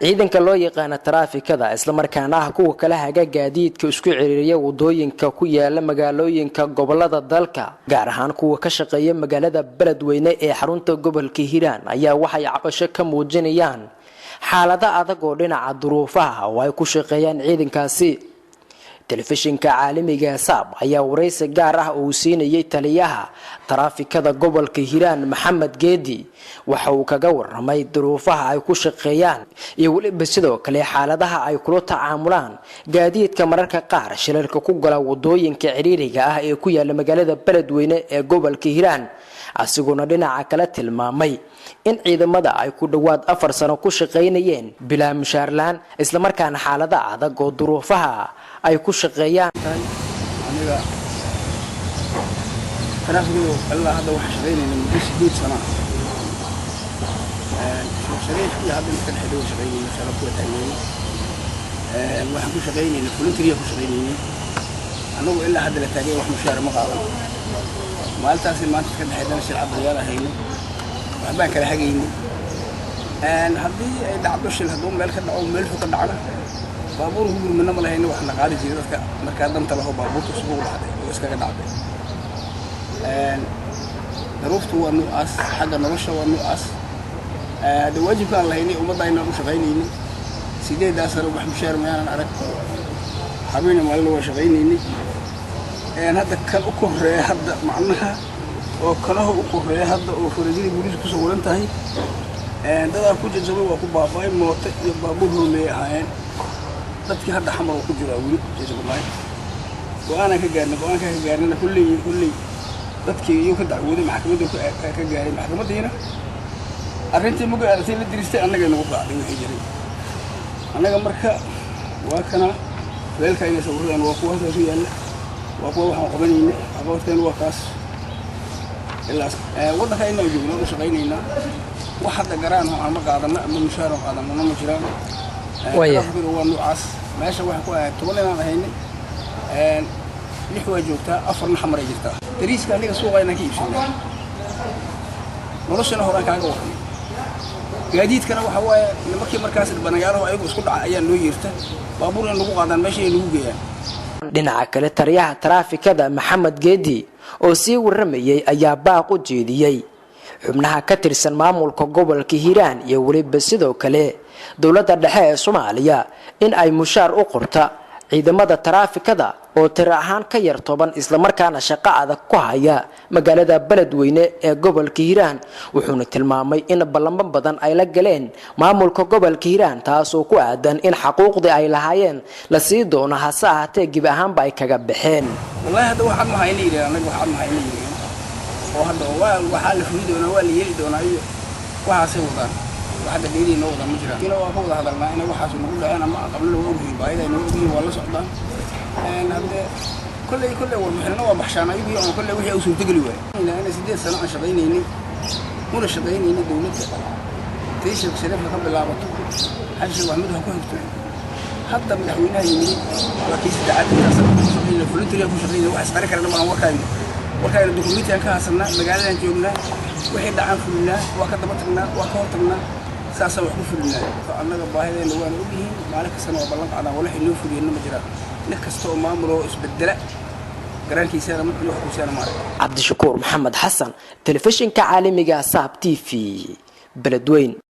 ciidanka loo yaqaan taraafikada isla markaana ah kuwa kala haga gaadiidka isku ciriiriya wadooyinka ku yaala magaalooyinka gobolada dalka gaar ahaan kuwa ka shaqeeya magaalada Beledweyne ee xarunta gobolka Hiiraan ayaa waxay cabasho ka muujinayaan xaalada adag oo dhinaca duruufaha oo ay ku shaqeeyaan ciidankaasi. telefishinka caalamiga SAB ayaa wareysi gaar ah oo siinayay taliyaha taraafikada gobolka Hiiraan Maxamed Geedi waxa uu kaga warramay duruufaha ay ku shaqeeyaan iyo waliba sidoo kale xaaladaha ay kula tacaamulaan gaadiidka mararka qaar shilalka ku gala wadooyinka ciriiriga ah ee ku yaala magaalada Beledweyne ee gobolka Hiiraan. asiguna dhinaca kala tilmaamay in ciidamada ay ku dhawaad 4 sano ku shaqeynayeen bilaa mushaar laan isla markaana xaalada adag oo duruufaha ay ku shaqeeyaan. aniga taraafikadu alla hadda waxa shaqeynayna muddo 8 sano shaqeeyay hadda kan xidho shaqeynayna shalay ku taagay waxaan ku shaqeynayna volunteer ku shaqeynayna anagu ilaa hadda la taagay wax mushaar ma qaadan maaltaas maanta ka dhaxaydan shircad diyaar ahayna waxbaan kala hagayna haddii ay dhacdo shil haduu meel ka dhaco meel fog ka dhacdo baabuur ugu gurmana ma lahayn wax la qaadi jiray dadka marka danta laho baabuurka suuq lahaday oo iska dhacday daruuftu waa nuucaas xagga nolosha waa nuucaas waajibka aan lahaynay ummadda inaan u shaqeynayno sideedaas sano wax mushaar ma aanan arag habeen maalin waa shaqeynayno hadda kan u koreeya hadda macnaha oo kalaha u koreeya hadda oo farajada booliis ku soo waran tahay dad ku jajabay waa ku baabay mooto iyo baabuur loo leeyahay dadkii hadda xamar ku jira wali jajabay go'aan ka gaarnay kulli dadkii iyo ka dacwooday maxkamadda ka gaaray maxkamaddiina arrintii muga aragtay la diristay annaga nagu qaadin wixii jiray annaga marka waa kana weelka inay sawiraan waa kuwa halkaas yaalla waa kuwa waxaan qabanayna aqoonteen waa kaas ilaa waddanka inaan joogno u shaqeynayna wax hadda garaan oo aan ma qaadano ama mushaar oo qaadano ma jiraan waa nuucaas meesha wax ku ah 10 inaan ahaynay lix waa joogtaa 4 xamar ay jirtaa dariiska aniga suuqa inaan ka iibsanay noloshana horaan kaaga warramay gaadiidkana waxa waaye nimankii markaas banagaalaha ayagu isku dhaca ayaa loo yeerta baabuur in lagu qaadaan meesha ay lagu geeyaan. dhinaca kale taliyaha taraafikada Maxamed Geedi oo sii warramayay ayaa baaq u jeediyay xubnaha ka tirsan maamulka gobolka Hiiraan iyo waliba sidoo kale dawladda dhexe ee Soomaaliya in ay mushaar u qorta ciidamada taraafikada oo tir ahaan ka yar 10 isla markaana shaqo adag ku haya magaalada Beledweyne ee gobolka Hiiraan wuxuuna tilmaamay in ballan badan ay la galeen maamulka gobolka Hiiraan taas oo ku aadan in xuquuqdii ay lahaayeen la sii doono hase ahaatee gib ahaanba ay kaga baxeen. wallahi hadda waxaan ma haynay anaga waxaan ma haynay oo hadda waxa la fuliyo doona waa la yeeli doona iyo waxa wadaan waxa dheeri noo wada ma jiraan ina waa ka wada hadalnaa in waxa soo nagu dhaceen ama qabla loo ogyahay baayida inuu ogyahay waa la socdaan hadda kulli warmaxna waa baxshaanay iyo kulli wixii uu soo tagali waay ina 8 sano aan shaqeynayni una shaqeynayni dawladda tiisha shirkadda ka bilaabato xajji Maxamed ha ku xigto hadda madaxweynaha yimid wakiis dacadda in volunteer ku shaqeynay wax isqari karna ma warkayna dokumentiga ka hasanna magaalada joogna wixii dhacan fulina waa ka daba tagnaa waa ka hortagnaa saasa wax ku fulina annaga baahideena waan ogyihiin maalin kasta oo ballan qaadaan walax inoo fuliyeen ma jiraan nin kasta oo maamulo isbedela garankiisa ma iyo xukuusana ma arag. Cabdishakuur Maxamed Xasan telefishinka caalamiga SAB TV Beledweyne.